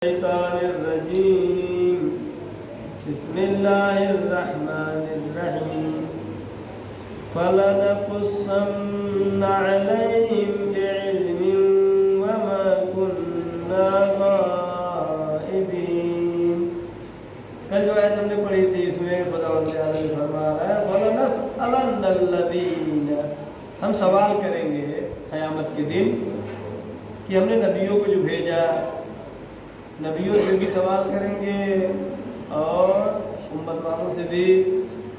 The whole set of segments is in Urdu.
الشيطان الرجيم بسم الله الرحمن الرحيم فلنقصن عليهم بعلم وما كنا غائبين. کل جو آیت ہم نے پڑھی تھی اس میں خداوند تعالی فرما رہا ہے فلنسألن الذین، ہم سوال کریں گے قیامت کے دن کہ ہم نے نبیوں کو جو بھیجا، نبیوں سے بھی سوال کریں گے اور امت والوں سے بھی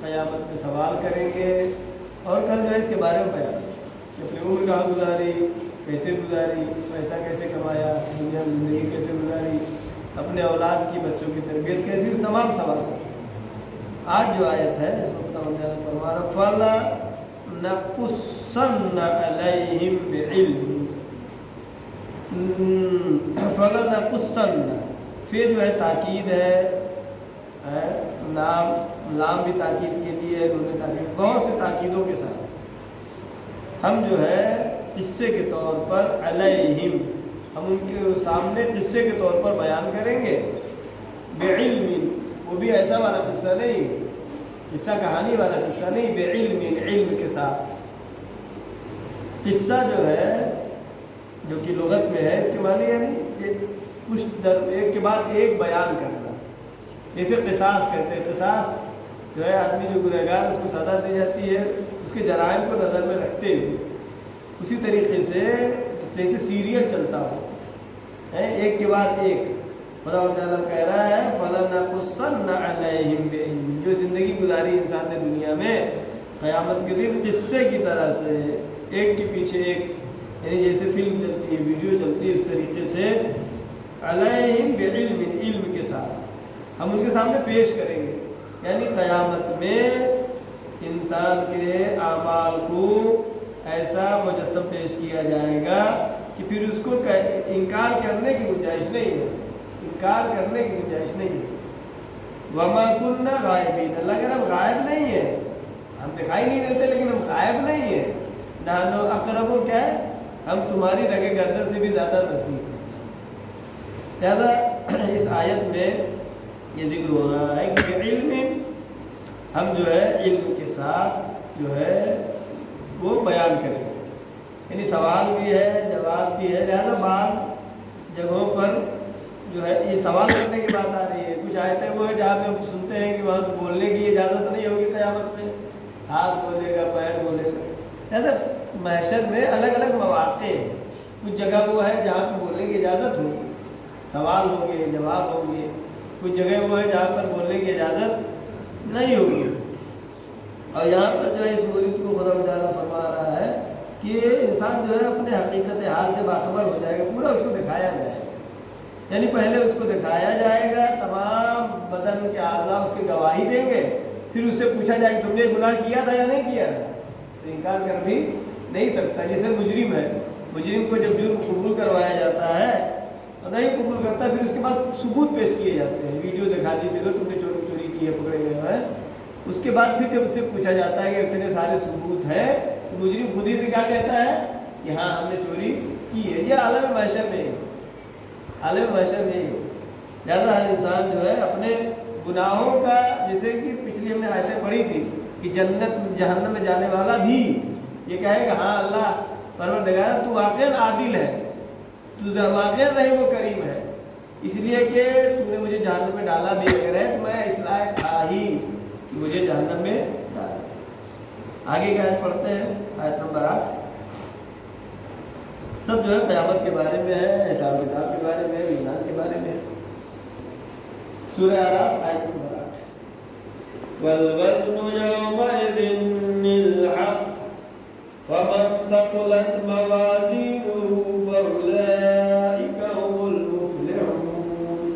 قیامت میں سوال کریں گے. اور کل جو ہے اس کے بارے میں بیان کہ اپنی عمر کہاں گزاری، کیسے گزاری، پیسہ کیسے کمایا، دنیا میں زندگی کیسے گزاری، اپنے اولاد کی بچوں کی تربیت کیسی، تمام سوال. آج جو آیت ہے اس کو فرما رہا فَلَنَقُصَّنَّ عَلَيْهِمْ بِعِلْمٍ. فَلَنَقُصَّنَّ پھر جو ہے تاکید ہے، لام بھی تاکید کے لیے ہے، دونوں تاکید بہت سے تاکیدوں کے ساتھ ہم جو ہے قصے کے طور پر علیہم، ہم ان کے سامنے قصے کے طور پر بیان کریں گے. بعلم، وہ بھی ایسا والا قصہ نہیں، قصہ کہانی والا قصہ نہیں، بعلم، علم کے ساتھ. قصہ جو ہے جو کہ لغت میں ہے، اس کے معنی یعنی کچھ ایک کے بعد ایک بیان کرنا. جیسے قصاص کہتے ہیں، قصاص جو ہے آدمی جو گنہگار اس کو سزا دی جاتی ہے اس کے جرائم کو نظر میں رکھتے ہوئے. اسی طریقے سے جیسے سیریل چلتا ہو ایک کے بعد ایک. خداوند تعالیٰ کہہ رہا ہے فَلَنَقُصَّنَّ عَلَيْهِمْ بِعِلْمٍ، جو زندگی گزاری انسان نے دنیا میں، قیامت کے دن قصے کی طرح سے ایک کے پیچھے ایک، یعنی جیسے فلم چلتی ہے، ویڈیو چلتی ہے، اس طریقے سے علیہم بعلم، علم کے ساتھ ہم ان کے سامنے پیش کریں گے. یعنی قیامت میں انسان کے اعمال کو ایسا مجسم پیش کیا جائے گا کہ پھر اس کو انکار کرنے کی گنجائش نہیں ہے، انکار کرنے کی گنجائش نہیں ہے. وما كنا غائبین، اللہ کہہ رہا ہم غائب نہیں ہیں، ہم دکھائی نہیں دیتے لیکن ہم غائب نہیں ہیں. نحن اقرب، کیا ہے، ہم تمہاری رگے گردن سے بھی زیادہ نزدیک ہیں. لہذا اس آیت میں یہ ذکر ہو رہا ہے کہ علم، ہم جو ہے علم کے ساتھ جو ہے وہ بیان کریں گے. یعنی سوال بھی ہے، جواب بھی ہے. لہذا بعض جگہوں پر جو ہے یہ سوال کرنے کی بات آ رہی ہے. کچھ آیتیں وہ ہے جہاں پہ ہم سنتے ہیں کہ وہاں بولنے کی اجازت نہیں ہوگی قیامت میں، ہاتھ بولے گا، پیر بولے گا. لہذا محشر میں الگ الگ مواقع ہیں. کچھ جگہ وہ ہے جہاں پہ بولنے کی اجازت ہوگی، سوال ہوں گے، جواب ہوں گے. کچھ جگہ وہ ہے جہاں پر بولنے کی اجازت نہیں ہوگی. اور یہاں پر جو ہے اس مورد کو خدا تعالیٰ فرما رہا ہے کہ انسان جو ہے اپنے حقیقت حال سے باخبر ہو جائے گا، پورا اس کو دکھایا جائے گا. یعنی پہلے اس کو دکھایا جائے گا، تمام بدن کے اعضاء اس کی گواہی دیں گے، پھر اس سے پوچھا جائے کہ تم نے گناہ کیا تھا یا نہیں کیا تھا. تو انکار کر بھی نہیں سکتا. جیسے مجرم ہے، مجرم کو جب جرم قبول کروایا جاتا ہے اور نہیں قبول کرتا، پھر اس کے بعد ثبوت پیش کیے جاتے ہیں. ویڈیو دکھا دیجیے تو تم نے چوری کی ہے، پکڑے گئے ہیں. اس کے بعد پھر جب اس سے پوچھا جاتا ہے کہ اتنے سارے ثبوت ہیں، تو مجرم خود ہی سے کیا کہتا ہے کہ ہاں ہم نے چوری کی ہے. یہ عالم محشر میں ہے، عالم محشر میں ہے. لہٰذا ہر انسان جو ہے اپنے گناہوں کا، جیسے کہ پچھلی ہم نے آیتیں پڑھی تھی کہ جنت جہنم میں جانے والا بھی یہ کہے گا ہاں اللہ پروردگار تو واقعاً عادل ہے، تو واقعاً رحیم و کریم ہے، اس لیے کہ تو نے مجھے جہنم میں ڈالا بھی اگر ہے تو میں اس لائق تھا ہی کہ مجھے جہنم میں ڈالا. آگے کی آیت پڑھتے ہیں، آیت نمبر 8. سب جو ہے قیامت کے بارے میں ہے، حساب کتاب کے بارے میں، ایمان کے بارے میں. سورہ اعراف آیت نمبر 8. وَالْوَزْنُ يَوْمَئِذٍ الْحَقُّ فَمَنْ ثَقُلَتْ مَوَازِينُهُ فَأُولَئِكَ هُمُ الْمُفْلِحُونَ.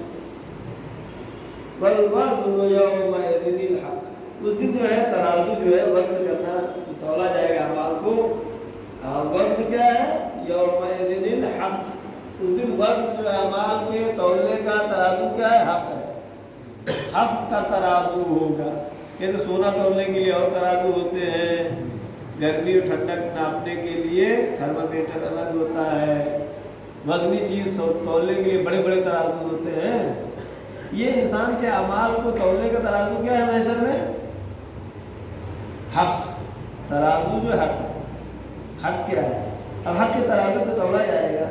وَالْوَزْنُ يَوْمَئِذٍ الْحَقُّ، اس دن جو ہے ترازو جو ہے وزن کرنا، تولا جائے گا اعمال کو. وزن کیا ہے؟ یومئذ الحق. اس دن وزن جو ہے اعمال کے تولنے کا ترازو کیا ہے؟ حق ہے. حق کا ترازو ہوگا. کہتے سونا تولنے کے لیے اور ترازو ہوتے ہیں، گرمی اور ٹھنڈک ناپنے کے لیے تھرمامیٹر الگ ہوتا ہے، وزنی چیز تولنے کے لیے بڑے بڑے ترازو ہوتے ہیں، یہ انسان کے اعمال کو تولنے کا ترازو کیا ہے محشر میں؟ حق، ترازو جو حق ہے، حق کیا ہے؟ اب حق کے ترازو پہ تولا جائے گا،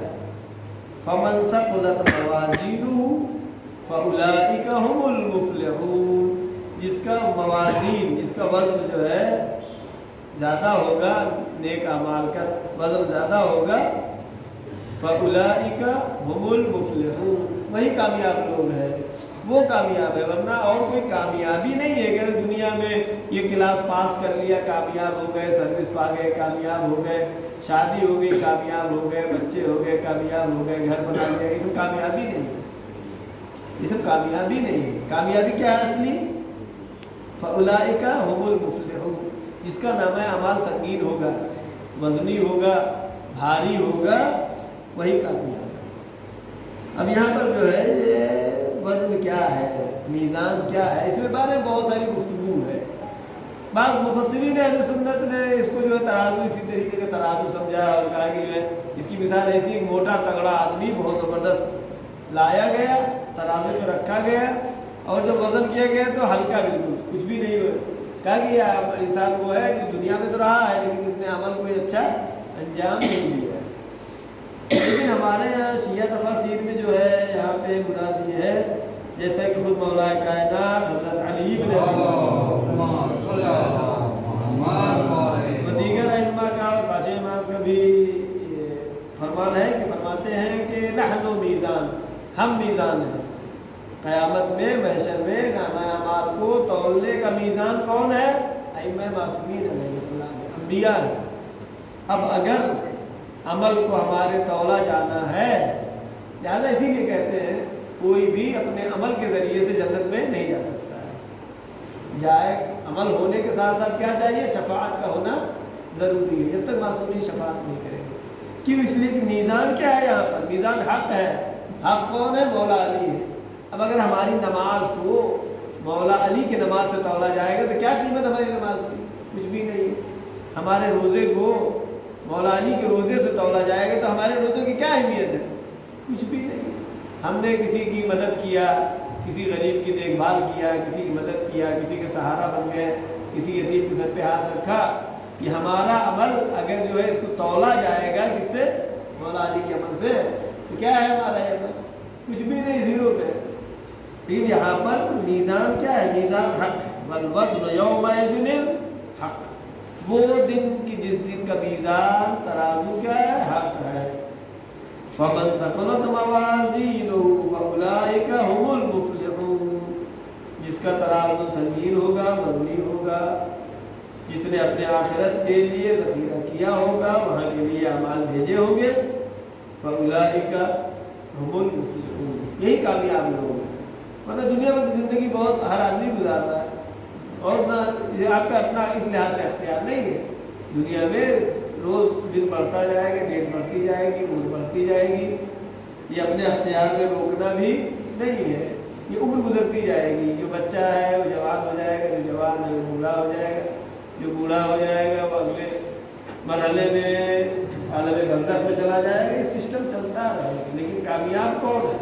فمن ثقلت موازینہ فاولئک هم المفلحون، جس کا موازین، جس کا وزن جو ہے زیادہ ہوگا، نیک اعمال کا وزن زیادہ ہوگا، فاولئک هم المفلحون، وہی کامیاب لوگ ہیں، وہ کامیاب ہے، ورنہ اور کوئی کامیابی نہیں ہے کہ دنیا میں یہ کلاس پاس کر لیا کامیاب ہو گئے، سروس پا گئے کامیاب ہو گئے، شادی ہو گئی کامیاب ہو گئے، بچے ہو گئے کامیاب ہو گئے، گھر بنا لیا، یہ سب کامیابی نہیں ہے، یہ سب کامیابی نہیں ہے۔ کامیابی کیا ہے اصلی؟ فاولئک هم المفلحون، جس کا نام اعمال سنگین ہوگا، وزنی ہوگا، بھاری ہوگا، وہی کامیاب ہے۔ اب یہاں پر جو ہے یہ وزن کیا ہے، میزان کیا ہے، اس کے بارے میں بہت ساری گفتگو ہے۔ بعض مفسرین اہل سنت نے اس کو جو ہے ترازو اسی طریقے کا ترازو سمجھا اور کہا کہ جو ہے اس کی مثال ایسی ایک موٹا تگڑا آدمی بہت زبردست لایا گیا، ترازو پہ رکھا گیا اور جب وزن کیا گیا تو ہلکا، بالکل کچھ بھی نہیں ہوا، کہا کہ یہ انسان وہ ہے کہ دنیا میں تو رہا ہے لیکن اس نے عمل کوئی اچھا انجام نہیں دیا۔ لیکن ہمارے یہاں شیعہ تفاسیر میں جو ہے یہاں پہ مراد یہ ہے جیسا کہ خود مولا کائنات حضرت علی بن دیگر ائمہ کا اور باقی امام کا بھی فرمان ہے کہ فرماتے ہیں کہ نحن میزان، ہم میزان ہیں، قیامت میں محشر میں نامہ اعمال کو تولنے کا میزان کون ہے؟ ائمہ معصومین علیہ السلام، انبیاء ہیں۔ اب اگر عمل کو ہمارے تولا جانا ہے، لہٰذا اسی لیے کہتے ہیں کوئی بھی اپنے عمل کے ذریعے سے جنت میں نہیں جا سکتا ہے، جائے عمل ہونے کے ساتھ ساتھ کیا چاہیے؟ شفاعت کا ہونا ضروری ہے، جب تک معصومین شفاعت نہیں کریں گے۔ کیوں؟ اس لیے کہ میزان کیا ہے یہاں پر؟ میزان حق ہے، حق کون ہے؟ مولا علی ہے۔ اب اگر ہماری نماز کو مولا علی کی نماز سے تولا جائے گا تو کیا قیمت ہماری نماز کی؟ کچھ بھی نہیں ہے۔ ہمارے روزے کو مولا علی کے روزے سے تولا جائے گا تو ہمارے روزے کی کیا اہمیت ہے؟ کچھ بھی نہیں۔ ہم نے کسی کی مدد کیا، کسی غریب کی دیکھ بھال کیا، کسی کی مدد کیا، کسی کے سہارا بن گئے، کسی یتیم کے سر پہ ہاتھ رکھا، کہ ہمارا عمل اگر جو ہے اس کو تولا جائے گا کس سے؟ مولا علی کے عمل سے، تو کیا ہے ہمارا یہ عمل؟ کچھ بھی نہیں، زیرو پہ۔ پھر یہاں پر میزان کیا ہے؟ میزان حق ہے، والوزن یومئذ الحق، وہ دن کی جس دن کا میزان ترازو کیا ہے؟ حق ہے۔ فمن ثقلت موازینہ فاولئک هم المفلحون، جس کا ترازو سنگین ہوگا، وزنی ہوگا، جس نے اپنے آخرت کے لیے ذخیرہ کیا ہوگا، وہاں کے لیے اعمال بھیجے ہوں گے، فاولئک هم المفلحون، یہی کامیاب لوگ ہیں۔ ورنہ دنیا میں زندگی بہت ہر آدمی گزار رہا ہے اور نہ آپ کا اپنا اس لحاظ سے اختیار نہیں ہے۔ دنیا میں روز دن بڑھتا جائے گا، ڈیٹ بڑھتی جائے گی، عمر بڑھتی جائے گی، یہ اپنے اختیار میں روکنا بھی نہیں ہے، یہ عمر گزرتی جائے گی۔ جو بچہ ہے وہ جوان ہو جائے گا، جو جوان ہے وہ بوڑھا ہو جائے گا، جو بوڑھا ہو جائے گا وہ اگلے مرحلے میں عالم برزخ میں چلا جائے گا۔ یہ سسٹم چلتا رہے گا، لیکن کامیاب کون ہے؟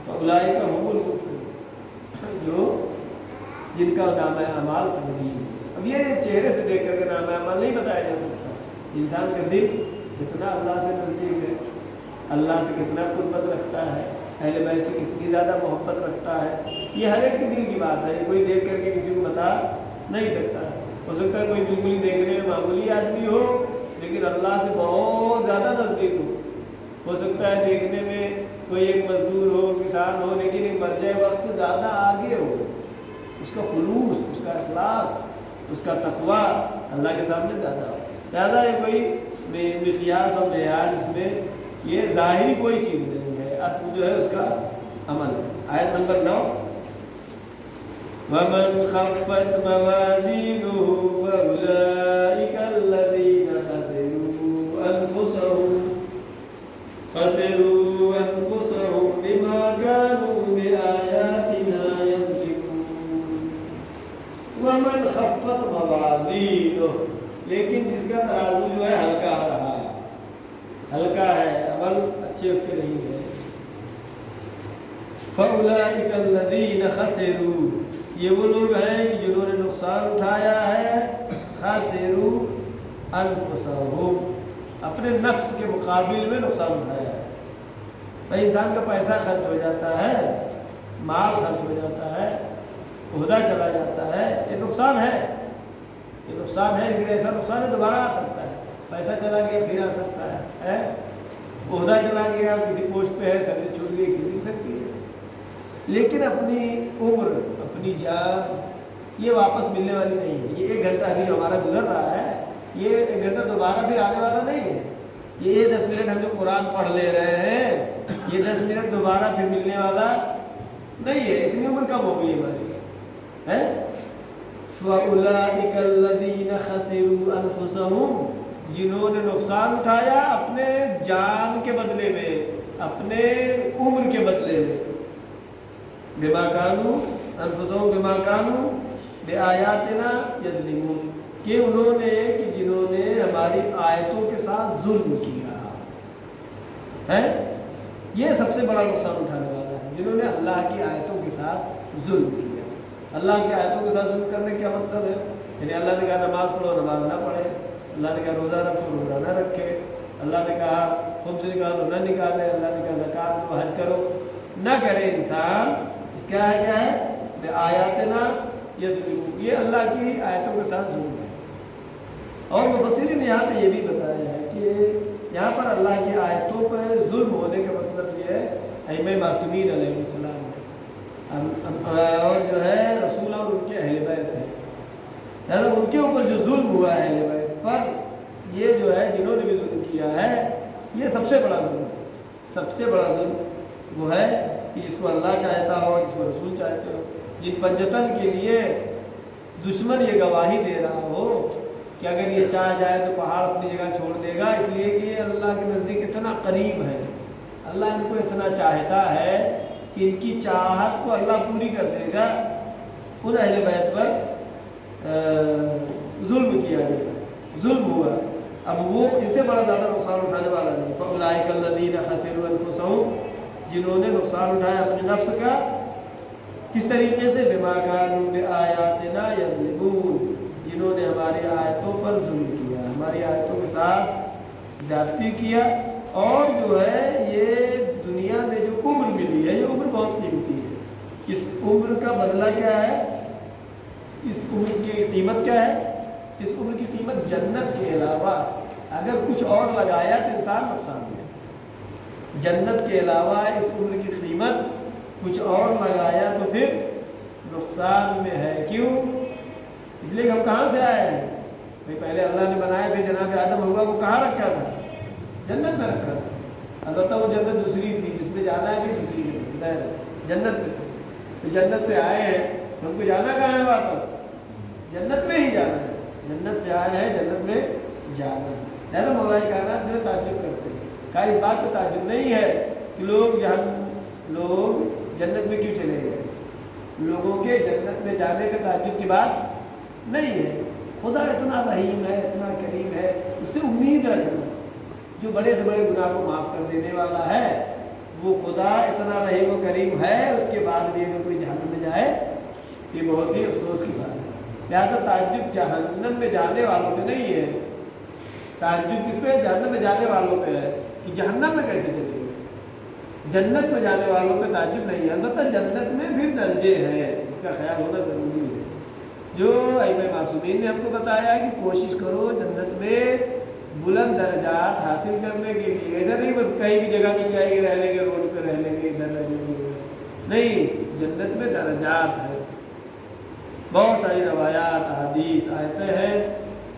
فاولئک هم المفلحون، جو جن کا نام اعمال سنگین ہے۔ اب یہ چہرے سے دیکھ کر کے نام اعمال نہیں بتایا جا سکتا۔ انسان کا دل کتنا اللہ سے نزدیک ہے، اللہ سے کتنا قربت رکھتا ہے، اہل بیت سے کتنی زیادہ محبت رکھتا ہے، یہ ہر ایک کے دل کی بات ہے، یہ کوئی دیکھ کر کے کسی کو بتا نہیں سکتا۔ ہو سکتا ہے کوئی بالکل ہی دیکھنے میں معمولی آدمی ہو لیکن اللہ سے بہت زیادہ نزدیک ہو سکتا ہے دیکھنے میں کوئی ایک مزدور ہو، کسان ہو، لیکن ایک مرجع وقت سے زیادہ آگے ہو، اس کا خلوص، اس کا اخلاص، اس کا تقوی اللہ کے سامنے زیادہ ہو۔ لہٰذا یہ کوئی مقیاس اور معیار اس میں یہ ظاہری کوئی چیز نہیں ہے، اصل جو ہے اس کا عمل ہے۔ آیت نمبر 9، وَمَنْ خَفَّتْ مَوَازِينُهُ فَأُولَئِكَ الَّذِينَ خَسِرُوا أَنفُسَهُمْ بِمَا كَانُوا بِآيَاتِنَا يَظْلِمُونَ۔ وَمَنْ خَفَّتْ مَوَازِينُهُ، لیکن جس کا ترازو جو ہے ہلکا رہا، ہلکا ہے، عمل بچے اس کے نہیں ہیں۔ فَأُولَٰئِكَ الَّذِينَ خَسِرُوا، یہ وہ لوگ ہیں کہ جنہوں نے نقصان اٹھایا ہے، خَسِرُوا أَنفُسَهُمْ، اپنے نفس کے مقابل میں نقصان اٹھایا ہے۔ بھائی انسان کا پیسہ خرچ ہو جاتا ہے، مال خرچ ہو جاتا ہے، عہدہ چلا جاتا ہے، یہ نقصان ہے، یہ نقصان ہے، لیکن ایسا نقصان ہے دوبارہ آ سکتا ہے۔ پیسہ چلا گیا پھر آ سکتا ہے، عہدہ چلا گیا، کسی پوسٹ پہ ہے، سروس چھوٹ گئی، پھر مل سکتی ہے، لیکن اپنی عمر، اپنی جان یہ واپس ملنے والی نہیں ہے۔ یہ 1 گھنٹہ ابھی جو ہمارا گزر رہا ہے، یہ 1 گھنٹہ دوبارہ بھی آنے والا نہیں ہے۔ یہ 10 منٹ ہم جو قرآن پڑھ لے رہے ہیں، یہ 10 منٹ دوبارہ پھر ملنے والا نہیں ہے۔ اتنی عمر کم ہو گئی ہماری ہے۔ فَأُولَٰئِكَ الَّذِينَ خَسِرُوا أَنفُسَهُمْ، جنہوں نے نقصان اٹھایا اپنے جان کے بدلے میں، اپنے عمر کے بدلے میں، بِمَا كَانُوا أَنفُسَهُمْ بِمَا كَانُوا بِآيَاتِنَا يَظْلِمُونَ، کہ انہوں نے، کہ جنہوں نے ہماری آیتوں کے ساتھ ظلم کیا ہے، یہ سب سے بڑا نقصان اٹھانے والا ہے، جنہوں نے اللہ کی آیتوں کے ساتھ ظلم کیا۔ اللہ کی آیتوں کے ساتھ ظلم کرنے کا کیا مطلب ہے؟ یعنی اللہ نے کہا نماز پڑھو، نماز نہ پڑھے، اللہ نے کہا روزہ رکھو، روزہ نہ رکھے، اللہ نے کہا خمس نکالو، نہ نکالے، اللہ نے کہا زکوٰۃ دو، حج کرو، نہ کرے انسان، اس کا کیا ہے؟ بآیاتنا یظلمون، یہ اللہ کی آیتوں کے ساتھ ظلم ہے۔ اور مفسرین نے یہاں پہ یہ بھی بتایا ہے کہ یہاں پر اللہ کی آیتوں پر ظلم ہونے کا مطلب یہ ہے ائمہ معصومین علیہ السلام اور جو ہے رسول اور ان کے اہل بیت ہیں، لہٰذا ان کے اوپر جو ظلم ہوا ہے اہل بیت پر، یہ جو ہے جنہوں نے بھی ظلم کیا ہے، یہ سب سے بڑا ظلم ہے۔ سب سے بڑا ظلم وہ ہے کہ جس کو اللہ چاہتا ہو، جس کو رسول چاہتے ہو، جن پنجتن کے لیے دشمن یہ گواہی دے رہا ہو کہ اگر یہ چاہ جائے تو پہاڑ اپنی جگہ چھوڑ دے گا، اس لیے کہ یہ اللہ کے نزدیک اتنا قریب ہے، اللہ ان کو اتنا چاہتا ہے کہ ان کی چاہت کو اللہ پوری کر دے گا، ان اہل بیت پر ظلم کیا گیا، ظلم ہوا۔ اب وہ ان سے بڑا زیادہ نقصان اٹھانے والا نہیں۔ فَأُولَٰئِكَ الَّذِينَ خَسِرُوا أَنفُسَهُمْ، جنہوں نے نقصان اٹھایا اپنے نفس کا، کس طریقے سے؟ بِمَا كَانُوا بِآيَاتِنَا يَظْلِمُونَ، جنہوں نے ہماری آیتوں پر ظلم کیا، ہماری آیتوں کے ساتھ زیادتی کیا، اور جو ہے یہ دنیا میں جو عمر ملی ہے، یہ عمر بہت قیمتی ہے، اس عمر کا بدلہ کیا ہے؟ اس عمر کی قیمت کیا ہے؟ اس عمر کی قیمت جنت کے علاوہ اگر کچھ اور لگایا تو انسان نقصان میں، جنت کے علاوہ اس عمر کی قیمت کچھ اور لگایا تو پھر نقصان میں ہے۔ کیوں؟ اس لیے کہ ہم کہاں سے آئے ہیں؟ بھائی پہلے اللہ نے بنایا، پھر جناب آدم ہوا وہ کہاں رکھا تھا؟ جنت میں رکھا تھا، البتہ وہ جنت دوسری تھی، جس میں جانا ہے بھی دوسری جنت میں تھی، تو جنت سے آئے ہیں، ہم کو جانا کہاں ہے؟ واپس جنت میں ہی جانا ہے، جنت سے آئے ہیں، جنت میں جانا ہے۔ لہذا مولانا کائنات جو ہے تعجب کرتے ہیں، کہا اس بات پہ تعجب نہیں ہے کہ لوگ جنت میں کیوں چلے گئے، لوگوں کے جنت میں جانے کا تعجب کی بات نہیں ہے۔ خدا اتنا رحیم ہے، اتنا کریم ہے، اس سے امید رکھنا، جو بڑے سے بڑے گناہ کو معاف کر دینے والا ہے، وہ خدا اتنا رحیم و کریم ہے، اس کے بعد بھی اگر کوئی جہنم میں جائے یہ بہت ہی افسوس کی بات ہے۔ لہٰذا تعجب جہنم میں جانے والوں پہ نہیں ہے، تعجب کس پہ؟ جہنم میں جانے والوں پہ ہے کہ جہنم میں کیسے چلے گئے، جنت میں جانے والوں پہ تعجب نہیں ہے۔ البتہ جنت میں بھی درجے ہیں، اس کا خیال ہونا ضروری ہے، جو ائمہ معصومین نے ہم کو بتایا کہ کوشش کرو جنت میں بلند درجات حاصل کرنے کے لیے، ایسا نہیں بس کہیں بھی جگہ مل جائے گی رہ لیں گے، روڈ پہ رہ لیں گے، ادھر رہ لیں گے، نہیں، جنت میں درجات ہے۔ بہت ساری روایات، احادیث، آیتیں ہیں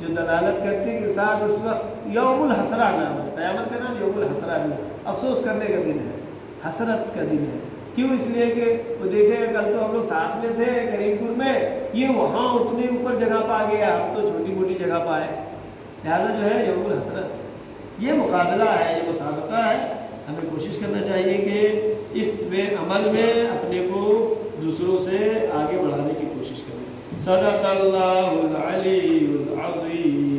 جو دلالت کرتی ہیں کہ ساتھ اس وقت یوم الحسرہ نام ہے، قیامت کا نام یوم الحسرہ نہیں، افسوس کرنے کا دن ہے، حسرت کا دن ہے۔ کیوں؟ اس لیے کہ وہ دیکھے کل تو ہم لوگ ساتھ میں تھے کریم پور میں، یہ وہاں اتنی اوپر جگہ پا گیا، ہم تو چھوٹی موٹی جگہ پائے، لہٰذا جو ہے یوم الحسرت یہ مقابلہ ہے، یہ مسابقہ ہے۔ ہمیں کوشش کرنا چاہیے کہ اس میں عمل میں اپنے کو دوسروں سے آگے بڑھانے کی کوشش کریں۔ صدق اللہ العلی العظیم۔